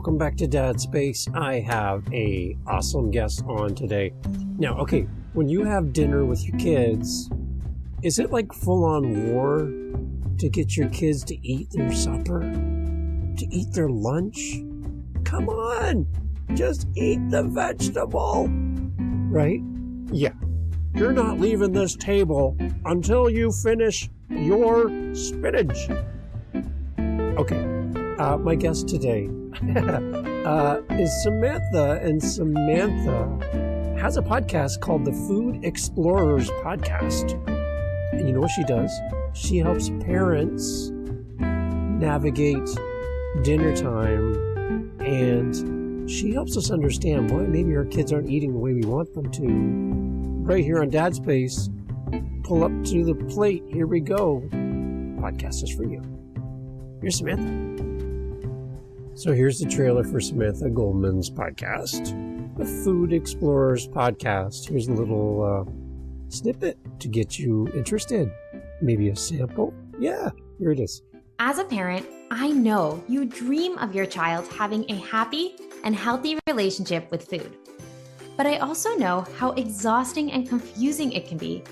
welcome back to Dad Space. I have a awesome guest on today. Now, okay, when you have dinner with your kids, is it like full-on war to get your kids to eat their supper? To eat their lunch? Come on! Just eat the vegetable! Right? Yeah. You're not leaving this table until you finish your spinach. Okay. My guest today is Samantha, and Samantha has a podcast called the Food Explorers Podcast. And you know what she does? She helps parents navigate dinner time, and she helps us understand why maybe our kids aren't eating the way we want them to. Right here on Dad Space, pull up to the plate. Here we go. Podcast is for you. Here's Samantha. So here's the trailer for Samantha Goldman's podcast, the Food Explorers Podcast. Here's a little snippet to get you interested. Maybe a sample. Yeah, here it is. As a parent, I know you dream of your child having a happy and healthy relationship with food. But I also know how exhausting and confusing it can be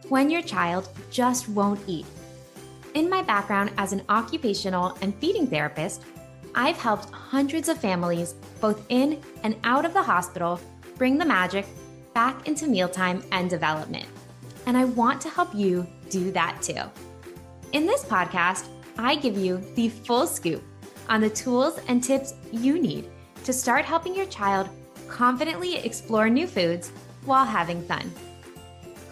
when your child just won't eat. In my background as an occupational and feeding therapist, I've helped hundreds of families, both in and out of the hospital, bring the magic back into mealtime and development. And I want to help you do that too. In this podcast, I give you the full scoop on the tools and tips you need to start helping your child confidently explore new foods while having fun.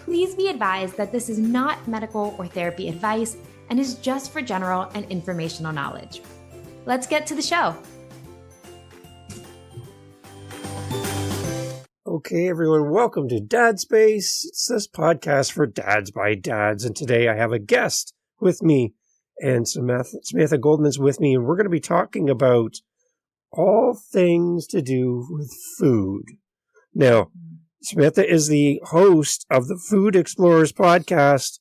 Please be advised that this is not medical or therapy advice and is just for general and informational knowledge. Let's get to the show. Okay, everyone, welcome to Dad Space. It's this podcast for dads by dads, and today I have a guest with me, and Samantha Goldman's with me, and we're going to be talking about all things to do with food. Now, Samantha is the host of the Food Explorers Podcast,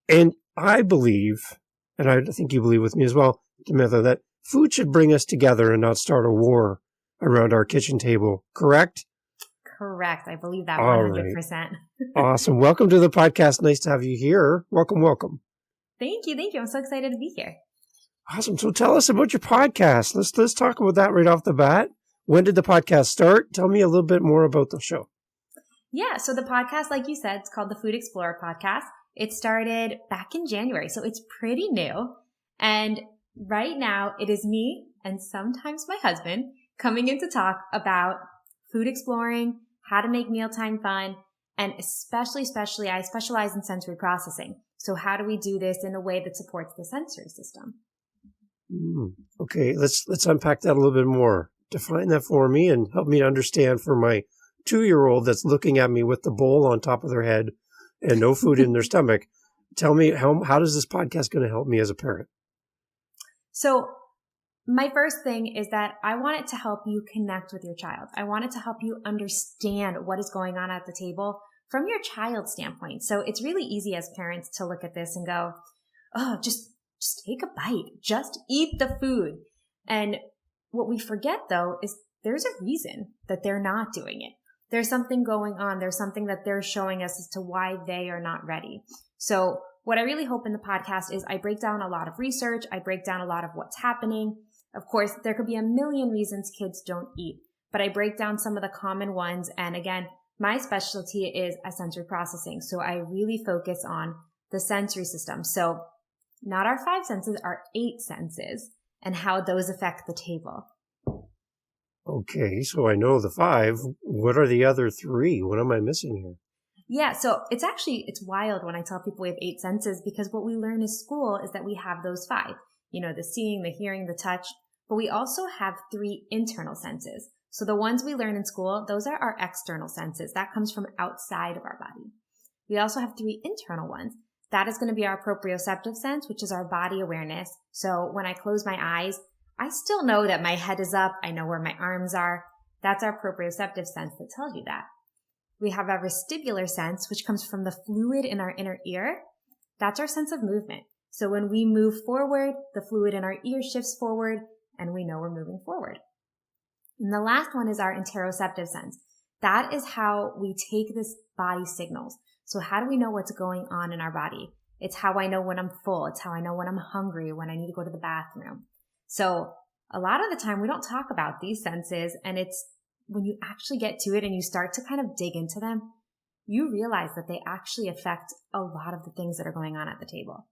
and I believe, and I think you believe with me as well, Samantha, that food should bring us together and not start a war around our kitchen table, correct? Correct. I believe that All 100%. Right. Awesome. Welcome to the podcast. Nice to have you here. Welcome. Thank you. I'm so excited to be here. Awesome. So tell us about your podcast. Let's talk about that right off the bat. When did the podcast start? Tell me a little bit more about the show. Yeah. So the podcast, like you said, it's called the Food Explorer Podcast. It started back in January, so it's pretty new. And right now it is me and sometimes my husband coming in to talk about food exploring, how to make mealtime fun, and especially I specialize in sensory processing. So how do we do this in a way that supports the sensory system? Okay, let's unpack that a little bit more. Define that for me and help me understand for my 2-year-old that's looking at me with the bowl on top of their head and no food in their stomach. Tell me, how does this podcast going to help me as a parent? So my first thing is that I want it to help you connect with your child. I want it to help you understand what is going on at the table from your child's standpoint. So it's really easy as parents to look at this and go, oh, just take a bite. Just eat the food. And what we forget, though, is there's a reason that they're not doing it. There's something going on. There's something that they're showing us as to why they are not ready. So what I really hope in the podcast is I break down a lot of research. I break down a lot of what's happening. Of course, there could be a million reasons kids don't eat, but I break down some of the common ones. And again, my specialty is sensory processing. So I really focus on the sensory system. So not our 5 senses, our 8 senses and how those affect the table. Okay, so I know the 5. What are the other 3? What am I missing here? Yeah, so it's wild when I tell people we have 8 senses, because what we learn in school is that we have those 5. The seeing, the hearing, the touch, but we also have 3 internal senses. So the ones we learn in school, those are our external senses. That comes from outside of our body. We also have 3 internal ones. That is going to be our proprioceptive sense, which is our body awareness. So when I close my eyes, I still know that my head is up. I know where my arms are. That's our proprioceptive sense that tells you that. We have our vestibular sense, which comes from the fluid in our inner ear. That's our sense of movement. So when we move forward, the fluid in our ear shifts forward and we know we're moving forward. And the last one is our interoceptive sense. That is how we take this body signals. So how do we know what's going on in our body? It's how I know when I'm full. It's how I know when I'm hungry, when I need to go to the bathroom. So a lot of the time we don't talk about these senses, and it's when you actually get to it and you start to kind of dig into them, you realize that they actually affect a lot of the things that are going on at the table.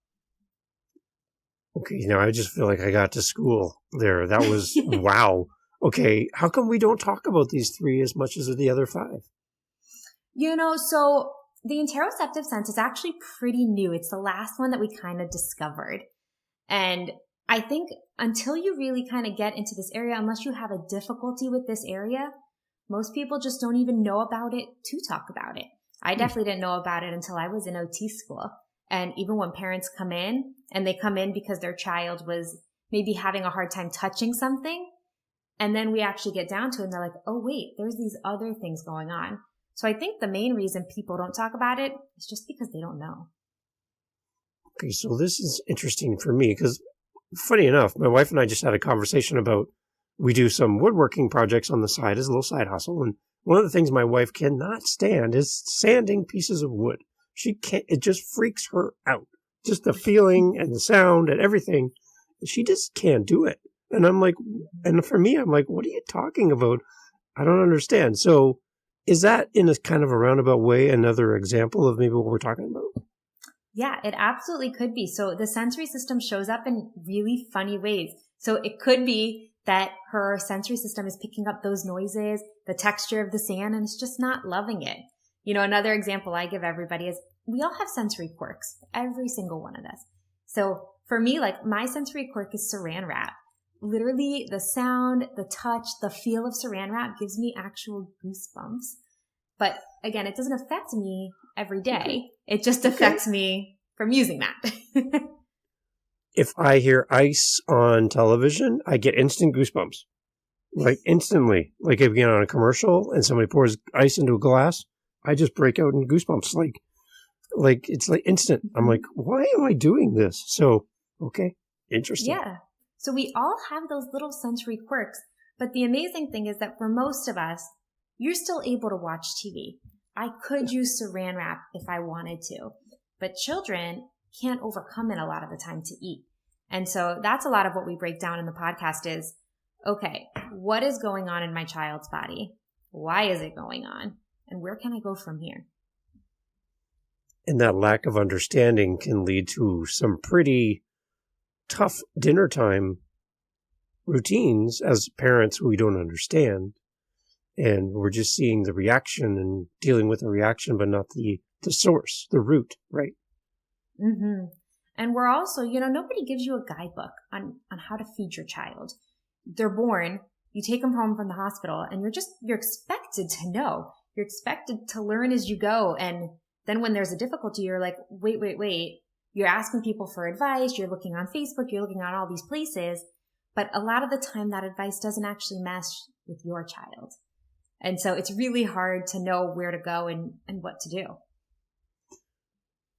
Okay, now I just feel like I got to school there. That was, wow. Okay, how come we don't talk about these three as much as the other five? So the interoceptive sense is actually pretty new. It's the last one that we kind of discovered. And I think until you really kind of get into this area, unless you have a difficulty with this area, most people just don't even know about it to talk about it. I definitely didn't know about it until I was in OT school. And even when parents come in, and they come in because their child was maybe having a hard time touching something, and then we actually get down to it and they're like, oh, wait, there's these other things going on. So I think the main reason people don't talk about it is just because they don't know. Okay, so this is interesting for me because, funny enough, my wife and I just had a conversation about we do some woodworking projects on the side as a little side hustle. And one of the things my wife cannot stand is sanding pieces of wood. She can't, it just freaks her out. Just the feeling and the sound and everything. She just can't do it. And I'm like, and for me, I'm like, what are you talking about? I don't understand. So is that in a kind of a roundabout way another example of maybe what we're talking about? Yeah, it absolutely could be. So the sensory system shows up in really funny ways. So it could be that her sensory system is picking up those noises, the texture of the sand, and it's just not loving it. Another example I give everybody is we all have sensory quirks, every single one of us. So for me, like my sensory quirk is saran wrap. Literally the sound, the touch, the feel of saran wrap gives me actual goosebumps. But again, it doesn't affect me every day. It just affects me from using that. If I hear ice on television, I get instant goosebumps. Like instantly. Like if you get on a commercial and somebody pours ice into a glass, I just break out in goosebumps. Like it's like instant. I'm like, why am I doing this? So, okay, interesting. Yeah. So we all have those little sensory quirks. But the amazing thing is that for most of us, you're still able to watch TV. I could use saran wrap if I wanted to, but children can't overcome it a lot of the time to eat. And so that's a lot of what we break down in the podcast is, okay, what is going on in my child's body? Why is it going on? And where can I go from here? And that lack of understanding can lead to some pretty tough dinner time routines as parents who we don't understand. And we're just seeing the reaction and dealing with the reaction, but not the source, the root, right? Mm-hmm. And we're also, nobody gives you a guidebook on how to feed your child. They're born, you take them home from the hospital, and you're expected to know. You're expected to learn as you go. And then when there's a difficulty, you're like, wait. You're asking people for advice. You're looking on Facebook. You're looking on all these places. But a lot of the time, that advice doesn't actually mesh with your child. And so it's really hard to know where to go and what to do.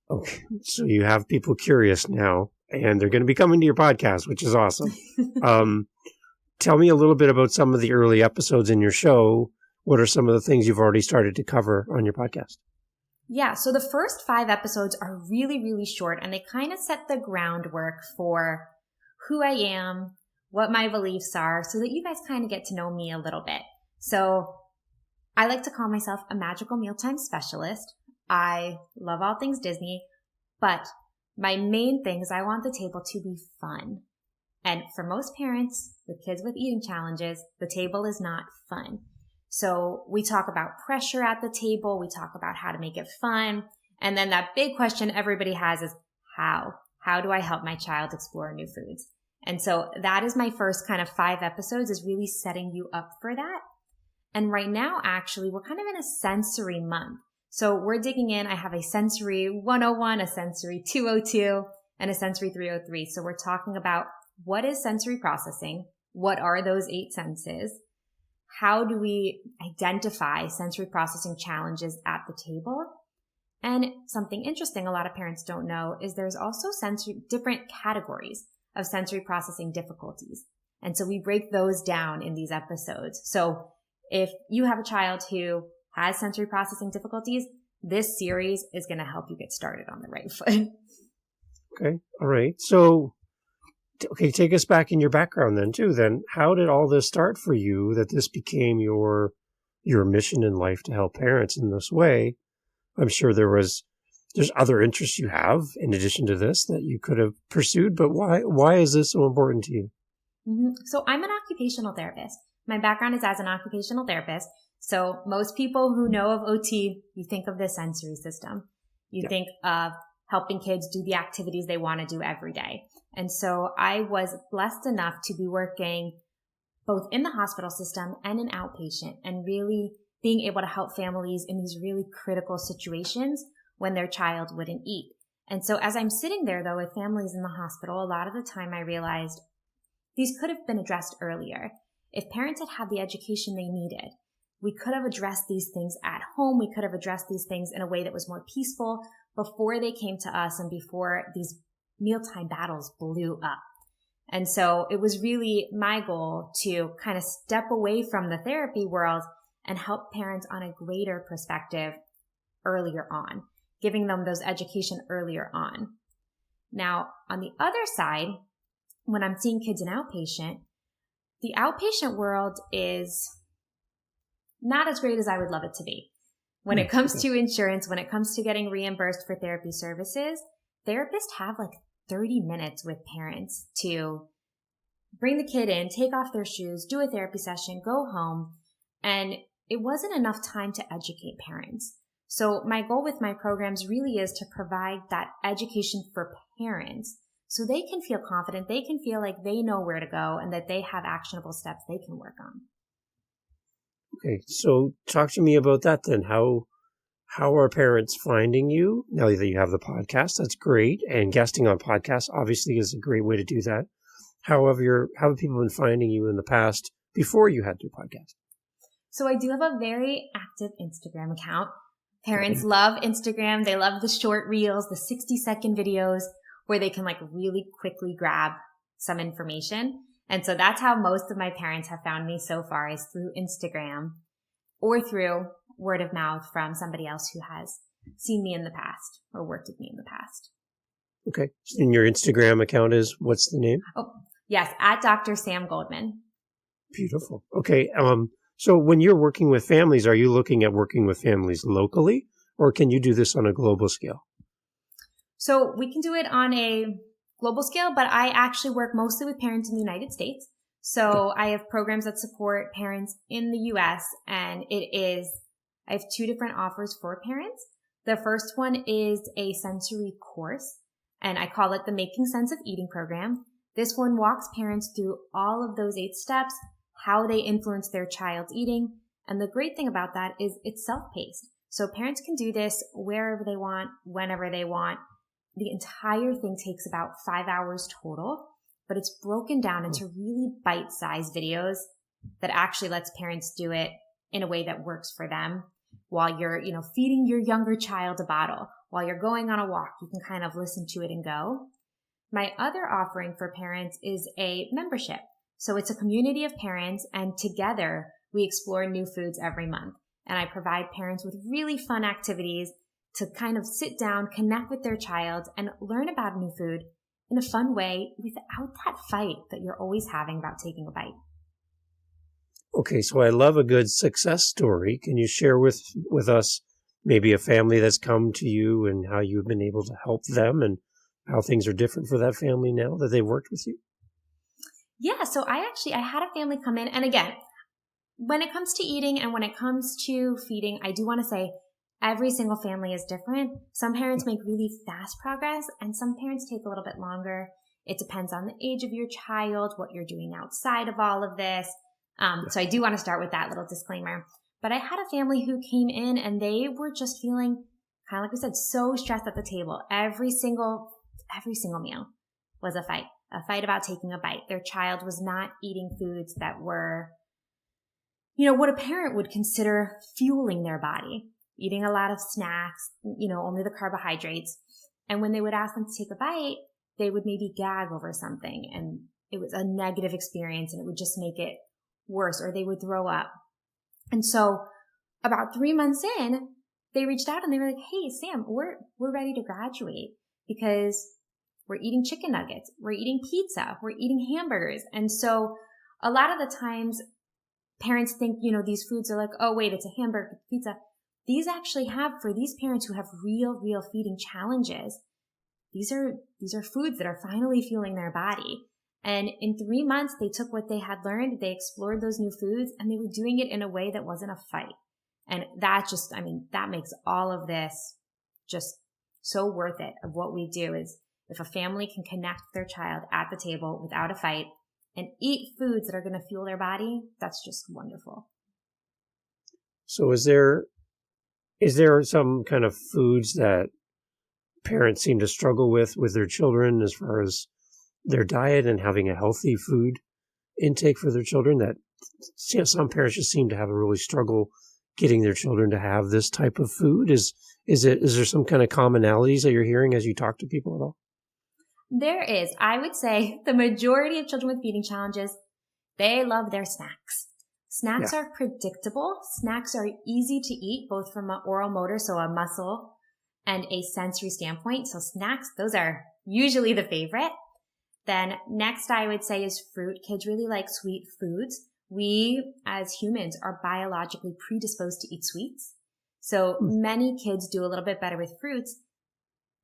Okay, so you have people curious now, and they're going to be coming to your podcast, which is awesome. Tell me a little bit about some of the early episodes in your show. What are some of the things you've already started to cover on your podcast? Yeah, so the first 5 episodes are really, really short, and they kind of set the groundwork for who I am, what my beliefs are, so that you guys kind of get to know me a little bit. So I like to call myself a magical mealtime specialist. I love all things Disney, but my main thing is I want the table to be fun. And for most parents with kids with eating challenges, the table is not fun. So we talk about pressure at the table. We talk about how to make it fun. And then that big question everybody has is how? How do I help my child explore new foods? And so that is my first kind of 5 episodes, is really setting you up for that. And right now, actually, we're kind of in a sensory month. So we're digging in. I have a sensory 101, a sensory 202, and a sensory 303. So we're talking about what is sensory processing? What are those 8 senses? How do we identify sensory processing challenges at the table? And something interesting a lot of parents don't know is there's also different categories of sensory processing difficulties. And so we break those down in these episodes. So if you have a child who has sensory processing difficulties, this series is going to help you get started on the right foot. Okay. All right. So, okay, take us back in your background then too. Then how did all this start for you that this became your mission in life to help parents in this way? I'm sure there's other interests you have in addition to this that you could have pursued, but why is this so important to you? Mm-hmm. So I'm an occupational therapist. My background is as an occupational therapist. So most people who know of OT, you think of the sensory system. You think of helping kids do the activities they want to do every day. And so I was blessed enough to be working both in the hospital system and in outpatient, and really being able to help families in these really critical situations when their child wouldn't eat. And so as I'm sitting there though with families in the hospital, a lot of the time I realized these could have been addressed earlier. If parents had had the education they needed, we could have addressed these things at home. We could have addressed these things in a way that was more peaceful before they came to us and before these mealtime battles blew up. And so it was really my goal to kind of step away from the therapy world and help parents on a greater perspective earlier on, giving them those education earlier on. Now, on the other side, when I'm seeing kids in outpatient, the outpatient world is not as great as I would love it to be. When it comes to insurance, when it comes to getting reimbursed for therapy services, therapists have like 30 minutes with parents to bring the kid in, take off their shoes, do a therapy session, go home. And it wasn't enough time to educate parents. So my goal with my programs really is to provide that education for parents so they can feel confident, they can feel like they know where to go and that they have actionable steps they can work on. Okay, so talk to me about that then. How are parents finding you now that you have the podcast? That's great. And guesting on podcasts obviously is a great way to do that. How have people been finding you in the past before you had your podcast? So I do have a very active Instagram account. Parents love Instagram. They love the short reels, the 60-second videos where they can like really quickly grab some information. And so that's how most of my parents have found me so far, is through Instagram or through word of mouth from somebody else who has seen me in the past or worked with me in the past. Okay. And your Instagram account is, what's the name? Oh, yes, at Dr. Sam Goldman. Beautiful. Okay. So when you're working with families, are you looking at working with families locally, or can you do this on a global scale? So we can do it on a global scale, but I actually work mostly with parents in the United States. So I have programs that support parents in the US, and I have two different offers for parents. The first one is a sensory course, and I call it the Making Sense of Eating program. This one walks parents through all of those 8 steps, how they influence their child's eating. And the great thing about that is it's self-paced. So parents can do this wherever they want, whenever they want. The entire thing takes about 5 hours total, but it's broken down into really bite-sized videos that actually lets parents do it in a way that works for them. While you're, feeding your younger child a bottle, while you're going on a walk, you can kind of listen to it and go. My other offering for parents is a membership. So it's a community of parents, and together we explore new foods every month. And I provide parents with really fun activities to kind of sit down, connect with their child, and learn about new food in a fun way without that fight that you're always having about taking a bite. Okay, so I love a good success story. Can you share with us maybe a family that's come to you and how you've been able to help them and how things are different for that family now that they've worked with you? Yeah, so I had a family come in, and again, when it comes to eating and when it comes to feeding, I do want to say every single family is different. Some parents make really fast progress, and some parents take a little bit longer. It depends on the age of your child, what you're doing outside of all of this. So I do want to start with that little disclaimer. But I had a family who came in and they were just feeling, kind of like I said, so stressed at the table. Every single meal was a fight about taking a bite. Their child was not eating foods that were, what a parent would consider fueling their body, eating a lot of snacks, only the carbohydrates. And when they would ask them to take a bite, they would maybe gag over something, and it was a negative experience and it would just make it worse, or they would throw up. And so about 3 months in, they reached out and they were like, hey, Sam, we're ready to graduate because we're eating chicken nuggets, we're eating pizza, we're eating hamburgers. And so a lot of the times parents think, these foods are like, oh, wait, it's a hamburger, pizza. These actually have, for these parents who have real feeding challenges, these are foods that are finally fueling their body. And in 3 months, they took what they had learned, they explored those new foods, and they were doing it in a way that wasn't a fight. And that that makes all of this just so worth it. Of what we do is, if a family can connect with their child at the table without a fight and eat foods that are going to fuel their body, that's just wonderful. So is there some kind of foods that parents seem to struggle with their children as far as their diet and having a healthy food intake for their children, that some parents just seem to have a really struggle getting their children to have this type of food? Is there some kind of commonalities that you're hearing as you talk to people at all? There is. I would say the majority of children with feeding challenges, they love their snacks. Snacks are predictable. Snacks are easy to eat, both from an oral motor, so a muscle, and a sensory standpoint. So snacks, those are usually the favorite. Then next I would say is fruit. Kids really like sweet foods. We as humans are biologically predisposed to eat sweets. So many kids do a little bit better with fruits,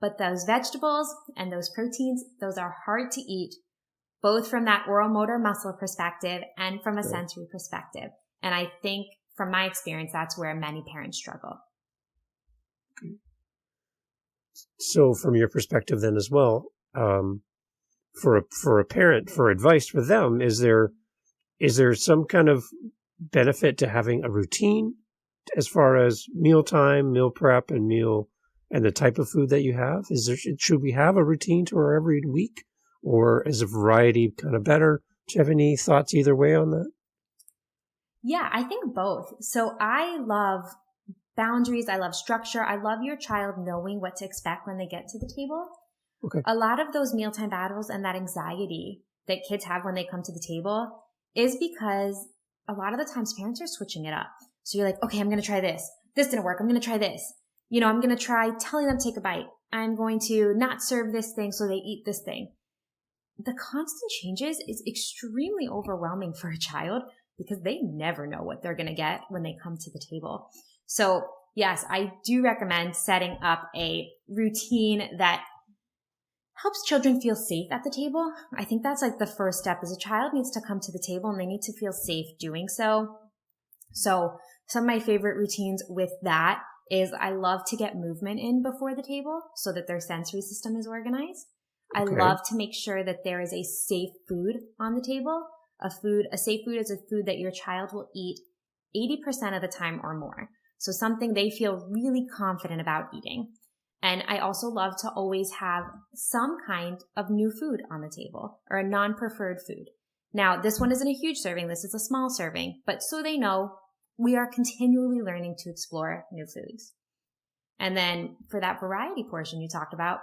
but those vegetables and those proteins, those are hard to eat, both from that oral motor muscle perspective and from a sensory perspective. And I think from my experience, that's where many parents struggle. Okay. So from your perspective then as well, for a parent, for advice for them, is there some kind of benefit to having a routine as far as mealtime, meal prep, and the type of food that you have? Should we have a routine to our every week, or is a variety kind of better? Do you have any thoughts either way on that? Yeah, I think both. So I love boundaries. I love structure. I love your child knowing what to expect when they get to the table. Okay. A lot of those mealtime battles and that anxiety that kids have when they come to the table is because a lot of the times parents are switching it up. So you're like, okay, I'm going to try this. This didn't work. I'm going to try this. I'm going to try telling them to take a bite. I'm going to not serve this thing so they eat this thing. The constant changes is extremely overwhelming for a child because they never know what they're going to get when they come to the table. So yes, I do recommend setting up a routine that helps children feel safe at the table. I think that's like the first step, is a child needs to come to the table and they need to feel safe doing so. So some of my favorite routines with that is I love to get movement in before the table so that their sensory system is organized. Okay. I love to make sure that there is a safe food on the table. A safe food is a food that your child will eat 80% of the time or more. So something they feel really confident about eating. And I also love to always have some kind of new food on the table, or a non-preferred food. Now, this one isn't a huge serving. This is a small serving, but so they know we are continually learning to explore new foods. And then for that variety portion you talked about,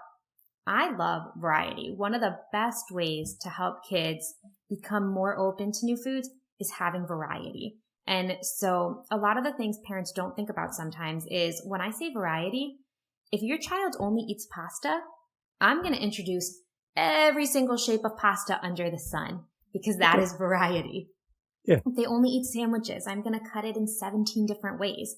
I love variety. One of the best ways to help kids become more open to new foods is having variety. And so a lot of the things parents don't think about sometimes is, when I say variety, if your child only eats pasta, I'm going to introduce every single shape of pasta under the sun, because that is variety. Yeah. If they only eat sandwiches, I'm going to cut it in 17 different ways,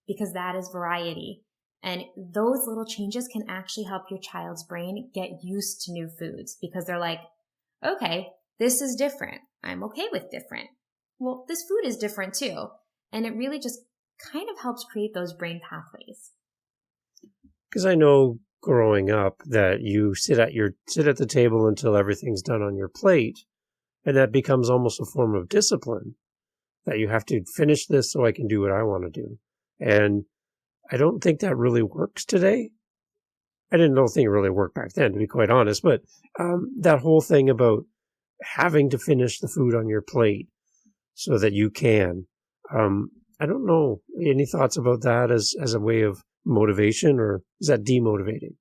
because that is variety. And those little changes can actually help your child's brain get used to new foods, because they're like, okay, this is different. I'm okay with different. Well, this food is different too. And it really just kind of helps create those brain pathways. Because I know growing up that you sit at the table until everything's done on your plate, and that becomes almost a form of discipline, that you have to finish this so I can do what I want to do. And I don't think that really works today. I don't think it really worked back then, to be quite honest, but that whole thing about having to finish the food on your plate so that you can, I don't know. Any thoughts about that as a way of motivation, or is that demotivating?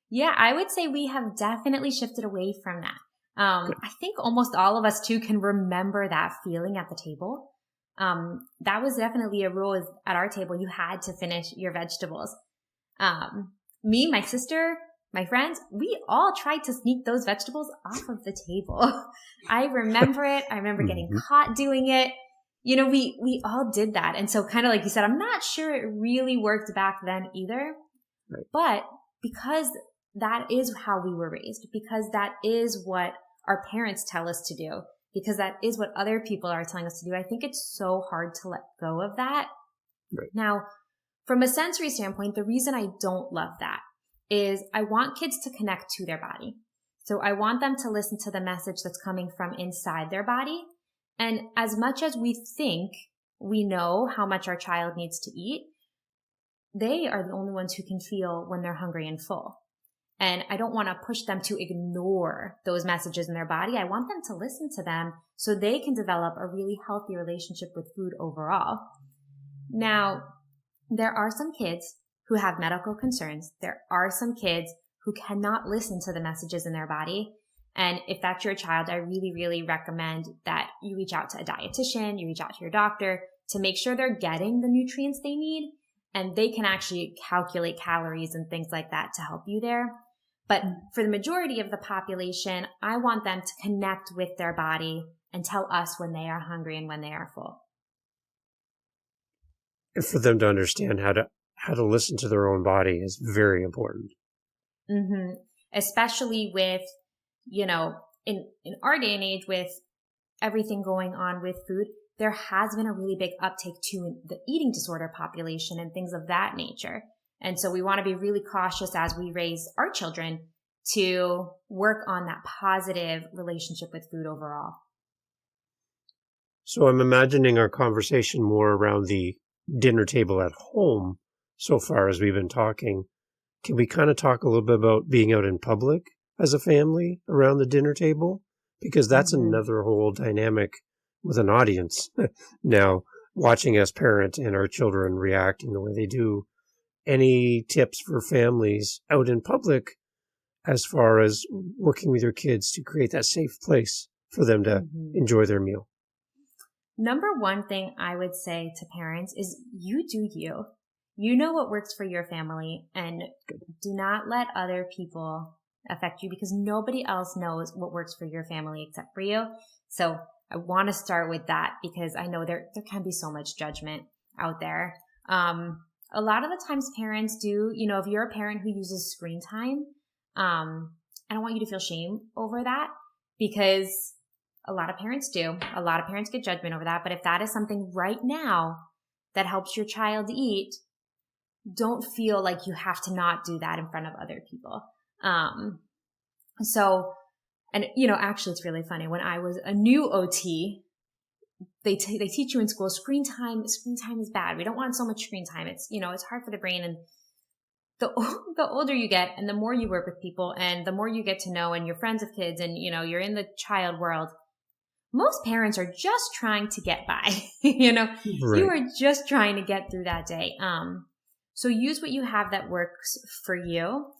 Yeah, I would say we have definitely shifted away from that. I think almost all of us too can remember that feeling at the table. That was definitely a rule at our table. You had to finish your vegetables. Me, my sister, my friends, we all tried to sneak those vegetables off of the table. I remember it. I remember getting caught doing it. We all did that. And so kind of like you said, I'm not sure it really worked back then either. Right. But because that is how we were raised, because that is what our parents tell us to do, because that is what other people are telling us to do, I think it's so hard to let go of that. Right. Now, from a sensory standpoint, the reason I don't love that is I want kids to connect to their body. So I want them to listen to the message that's coming from inside their body. And as much as we think we know how much our child needs to eat, they are the only ones who can feel when they're hungry and full. And I don't want to push them to ignore those messages in their body. I want them to listen to them so they can develop a really healthy relationship with food overall. Now, there are some kids who have medical concerns. There are some kids who cannot listen to the messages in their body. And if that's your child, I really, really recommend that you reach out to a dietitian, you reach out to your doctor to make sure they're getting the nutrients they need. And they can actually calculate calories and things like that to help you there. But for the majority of the population, I want them to connect with their body and tell us when they are hungry and when they are full. And for them to understand how to listen to their own body is very important. Mm-hmm. Especially with, in our day and age, with everything going on with food, there has been a really big uptake too in the eating disorder population and things of that nature. And so we want to be really cautious as we raise our children to work on that positive relationship with food overall. So I'm imagining our conversation more around the dinner table at home so far as we've been talking. Can we kind of talk a little bit about being out in public as a family around the dinner table? Because that's another whole dynamic with an audience now, watching us parent and our children reacting the way they do. Any tips for families out in public as far as working with your kids to create that safe place for them to enjoy their meal? Number one thing I would say to parents is you do you. You know what works for your family, and do not let other people affect you, because nobody else knows what works for your family except for you. So I want to start with that, because I know there can be so much judgment out there. A lot of the times parents do, if you're a parent who uses screen time, I don't want you to feel shame over that, because a lot of parents do. A lot of parents get judgment over that. But if that is something right now that helps your child eat, don't feel like you have to not do that in front of other people. Actually it's really funny. When I was a new OT, they teach you in school, screen time is bad. We don't want so much screen time. It's, it's hard for the brain. And the older you get and the more you work with people and the more you get to know and you're friends with kids and, you're in the child world, most parents are just trying to get by, Right. You are just trying to get through that day. So use what you have that works for you.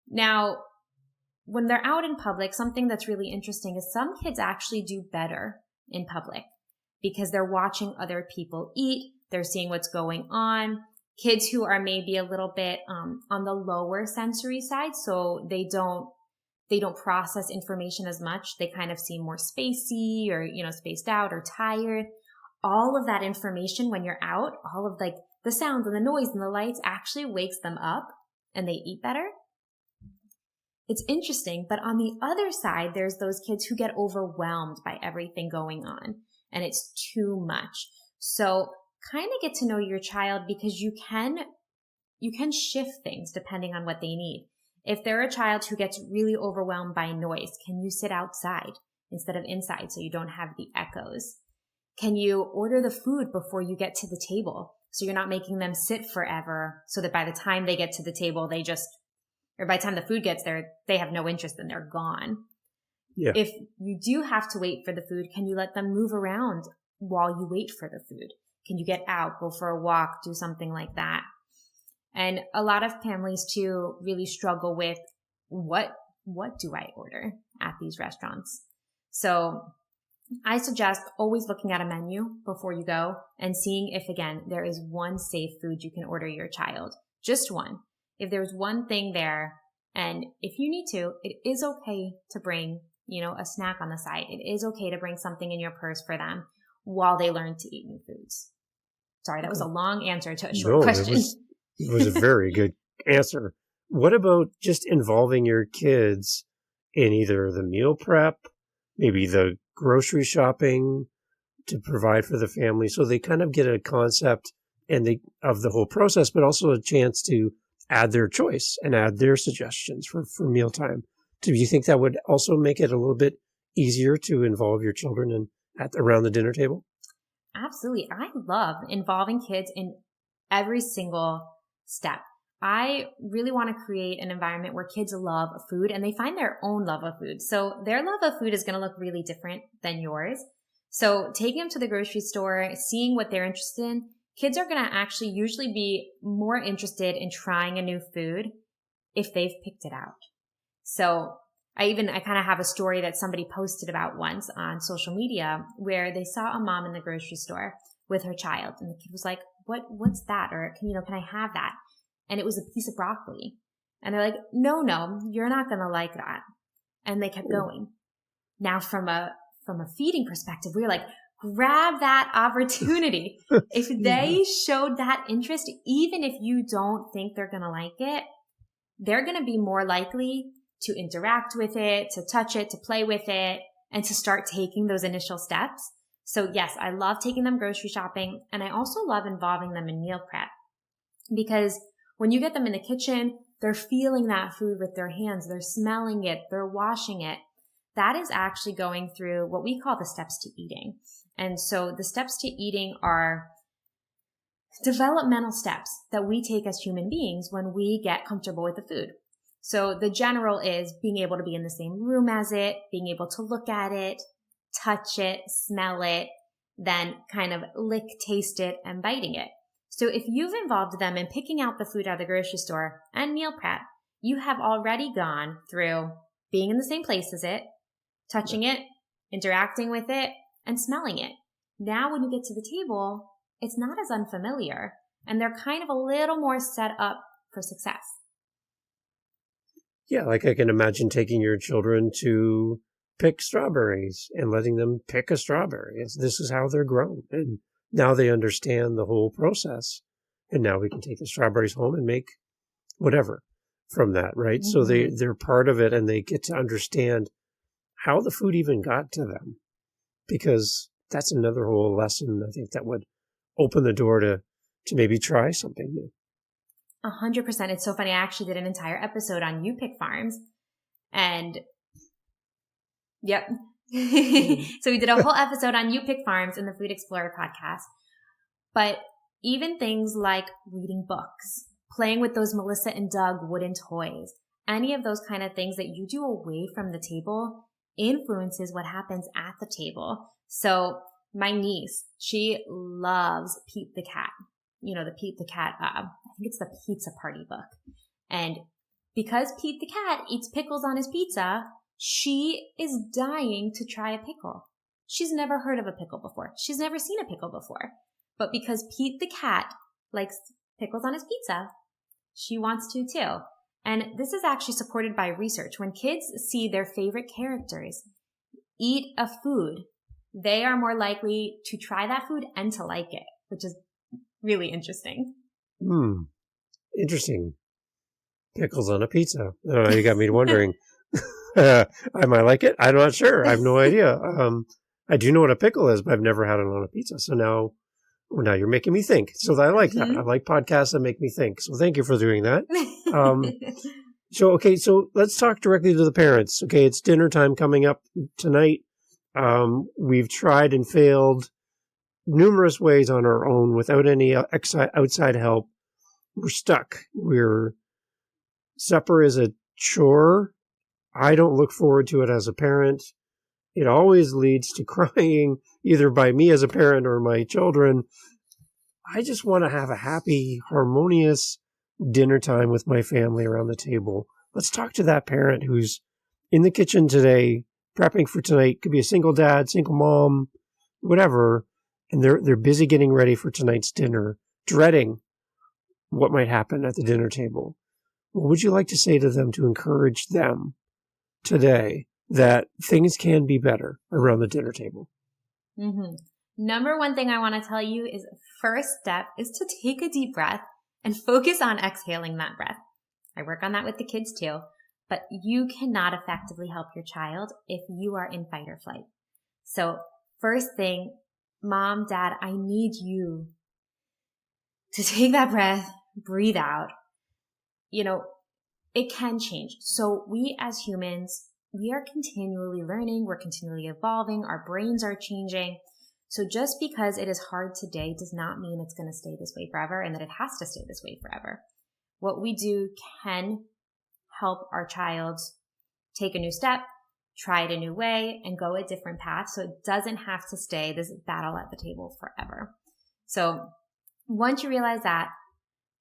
Now, when they're out in public, something that's really interesting is some kids actually do better in public because they're watching other people eat. They're seeing what's going on. Kids who are maybe a little bit on the lower sensory side, so they don't process information as much. They kind of seem more spacey or, spaced out or tired. All of that information when you're out, all of like the sounds and the noise and the lights actually wakes them up and they eat better. It's interesting, but on the other side, there's those kids who get overwhelmed by everything going on and it's too much. So kind of get to know your child, because you can shift things depending on what they need. If they're a child who gets really overwhelmed by noise, can you sit outside instead of inside so you don't have the echoes? Can you order the food before you get to the table so you're not making them sit forever so that by the time they get to the table, by the time the food gets there, they have no interest and they're gone. Yeah. If you do have to wait for the food, can you let them move around while you wait for the food? Can you get out, go for a walk, do something like that? And a lot of families too really struggle with what do I order at these restaurants? So I suggest always looking at a menu before you go and seeing if, again, there is one safe food you can order your child. Just one. If there's one thing there, and if you need to, it is okay to bring, a snack on the side. It is okay to bring something in your purse for them while they learn to eat new foods. Sorry, that was a long answer to a short question. It was a very good answer. What about just involving your kids in either the meal prep, maybe the grocery shopping to provide for the family, so they kind of get a concept of the whole process, but also a chance to add their choice and add their suggestions for mealtime. Do you think that would also make it a little bit easier to involve your children around the dinner table? Absolutely. I love involving kids in every single step. I really want to create an environment where kids love food and they find their own love of food. So their love of food is going to look really different than yours. So taking them to the grocery store, seeing what they're interested in, kids are going to actually usually be more interested in trying a new food if they've picked it out. So I kind of have a story that somebody posted about once on social media where they saw a mom in the grocery store with her child and the kid was like, what's that? Or can I have that? And it was a piece of broccoli. And they're like, no, you're not going to like that. And they kept going. Now from a feeding perspective, we're like, grab that opportunity. If they showed that interest, even if you don't think they're going to like it, they're going to be more likely to interact with it, to touch it, to play with it, and to start taking those initial steps. So yes, I love taking them grocery shopping. And I also love involving them in meal prep because when you get them in the kitchen, they're feeling that food with their hands. They're smelling it. They're washing it. That is actually going through what we call the steps to eating. And so the steps to eating are developmental steps that we take as human beings when we get comfortable with the food. So the general is being able to be in the same room as it, being able to look at it, touch it, smell it, then kind of lick, taste it, and biting it. So if you've involved them in picking out the food at the grocery store and meal prep, you have already gone through being in the same place as it, touching it, interacting with it, and smelling it. Now when you get to the table, it's not as unfamiliar, and they're kind of a little more set up for success. Yeah, like I can imagine taking your children to pick strawberries and letting them pick a strawberry. This is how they're grown. And now they understand the whole process. And now we can take the strawberries home and make whatever from that, right? So they're part of it and they get to understand how the food even got to them. Because that's another whole lesson, I think, that would open the door to maybe try something new. 100%. It's so funny. I actually did an entire episode on You Pick Farms. And yep. So we did a whole episode on You Pick Farms in the Food Explorer podcast. But even things like reading books, playing with those Melissa and Doug wooden toys, any of those kind of things that you do away from the table influences what happens at the table. So my niece, she loves Pete the Cat. The Pete the Cat, I think it's the Pizza Party book. And because Pete the Cat eats pickles on his pizza, she is dying to try a pickle. She's never heard of a pickle before. She's never seen a pickle before. But because Pete the Cat likes pickles on his pizza, she wants to too. And this is actually supported by research. When kids see their favorite characters eat a food, they are more likely to try that food and to like it, which is really interesting. Interesting. Pickles on a pizza. Oh, you got me wondering. I might like it. I'm not sure. I have no idea. I do know what a pickle is, but I've never had it on a pizza. So now you're making me think. So I like that. I like podcasts that make me think. So thank you for doing that. So let's talk directly to the parents. Okay, it's dinner time coming up tonight. We've tried and failed numerous ways on our own without any outside help. We're stuck. Supper is a chore. I don't look forward to it as a parent. It always leads to crying, either by me as a parent or my children. I just want to have a happy, harmonious dinner time with my family around the table. Let's talk to that parent who's in the kitchen today prepping for tonight. Could be a single dad, single mom, whatever. And they're busy getting ready for tonight's dinner, dreading what might happen at the dinner table. What would you like to say to them to encourage them today that things can be better around the dinner table? Mm-hmm. Number one thing I want to tell you is first step is to take a deep breath and focus on exhaling that breath. I work on that with the kids too, but you cannot effectively help your child if you are in fight or flight. So first thing, Mom, Dad, I need you to take that breath, breathe out. It can change. So we as humans, we are continually learning, we're continually evolving, our brains are changing. So just because it is hard today does not mean it's going to stay this way forever and that it has to stay this way forever. What we do can help our child take a new step, try it a new way, and go a different path so it doesn't have to stay this battle at the table forever. So once you realize that,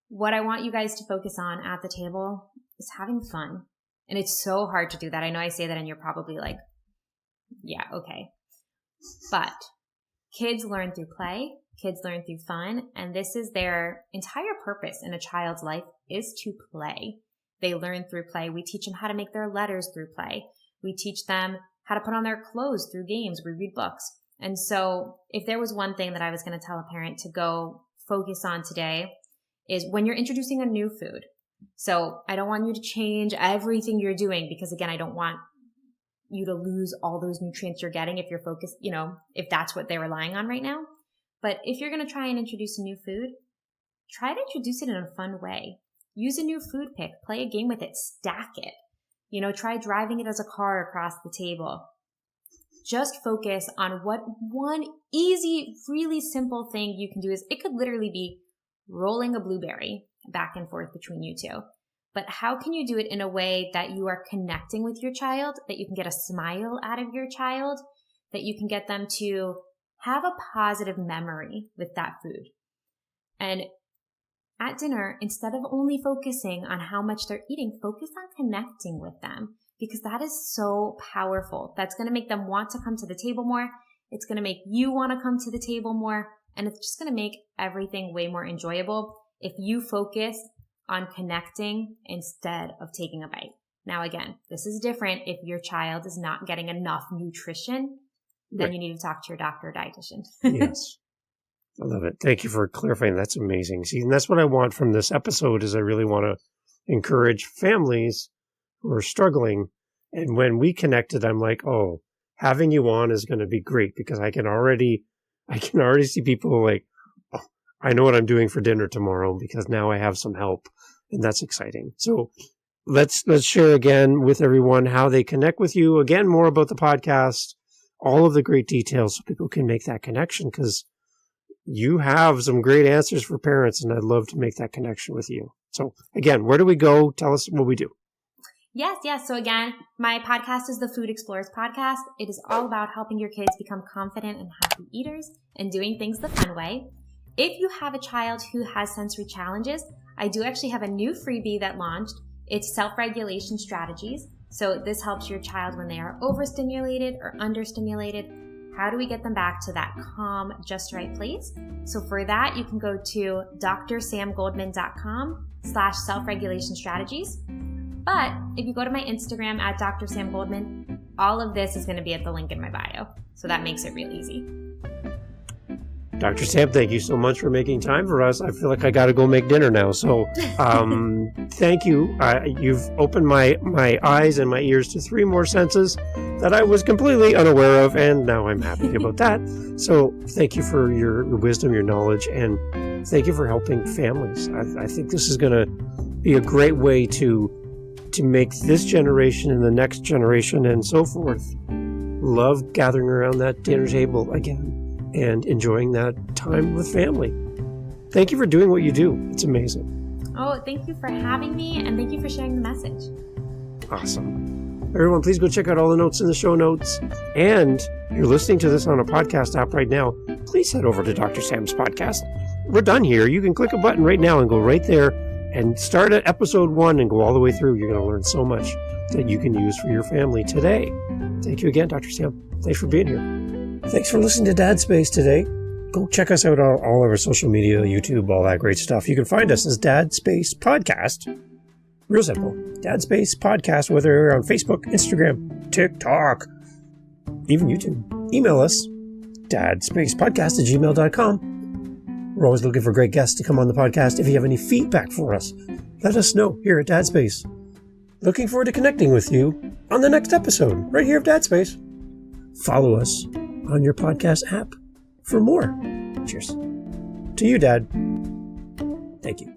what I want you guys to focus on at the table is having fun. And it's so hard to do that. I know I say that and you're probably like, yeah, okay. But kids learn through play, kids learn through fun, and this is their entire purpose in a child's life is to play. They learn through play. We teach them how to make their letters through play. We teach them how to put on their clothes through games. We read books. And so if there was one thing that I was going to tell a parent to go focus on today is when you're introducing a new food. So I don't want you to change everything you're doing because again, I don't want you to lose all those nutrients you're getting if you're focused, if that's what they're relying on right now. But if you're going to try and introduce a new food, try to introduce it in a fun way. Use a new food pick, play a game with it, stack it. Try driving it as a car across the table. Just focus on what one easy, really simple thing you can do is it could literally be rolling a blueberry back and forth between you two. But how can you do it in a way that you are connecting with your child, that you can get a smile out of your child, that you can get them to have a positive memory with that food? And at dinner, instead of only focusing on how much they're eating, focus on connecting with them because that is so powerful. That's going to make them want to come to the table more. It's going to make you want to come to the table more. And it's just going to make everything way more enjoyable if you focus on connecting instead of taking a bite. Now, again, this is different if your child is not getting enough nutrition, then you need to talk to your doctor or dietitian. Yes. I love it. Thank you for clarifying. That's amazing. See, and that's what I want from this episode is I really want to encourage families who are struggling. And when we connected, I'm like, oh, having you on is going to be great because I can already see people like, oh, I know what I'm doing for dinner tomorrow because now I have some help. And that's exciting. So let's share again with everyone how they connect with you. Again, more about the podcast, all of the great details so people can make that connection because you have some great answers for parents, and I'd love to make that connection with you. So again, where do we go? Tell us what we do. Yes. So again, my podcast is the Food Explorers Podcast. It is all about helping your kids become confident and happy eaters and doing things the fun way. If you have a child who has sensory challenges, I do actually have a new freebie that launched. It's self-regulation strategies. So this helps your child when they are overstimulated or understimulated. How do we get them back to that calm, just right place? So for that, you can go to drsamgoldman.com/self-regulation strategies. But if you go to my Instagram at Dr. Sam Goldman, all of this is going to be at the link in my bio. So that makes it real easy. Dr. Sam, thank you so much for making time for us. I feel like I got to go make dinner now. So thank you. You've opened my eyes and my ears to 3 more senses that I was completely unaware of, and now I'm happy about that. So thank you for your wisdom, your knowledge, and thank you for helping families. I think this is going to be a great way to make this generation and the next generation and so forth love gathering around that dinner table again and enjoying that time with family. Thank you for doing what you do. It's amazing. Oh, thank you for having me, and thank you for sharing the message. Awesome. Everyone, please go check out all the notes in the show notes. And if you're listening to this on a podcast app right now, please head over to Dr. Sam's podcast. We're done here. You can click a button right now and go right there and start at episode 1 and go all the way through. You're going to learn so much. that you can use for your family today. Thank you again, Dr. Sam. Thanks for being here. Thanks for listening to Dad Space today. Go check us out on all of our social media, YouTube, all that great stuff. You can find us as Dad Space Podcast. Real simple. Dad Space Podcast, whether you're on Facebook, Instagram, TikTok, even YouTube. Email us, dadspacepodcast@gmail.com. We're always looking for great guests to come on the podcast. If you have any feedback for us, let us know here at Dad Space. Looking forward to connecting with you on the next episode, right here of Dad Space. Follow us on your podcast app for more. Cheers. To you, Dad. Thank you.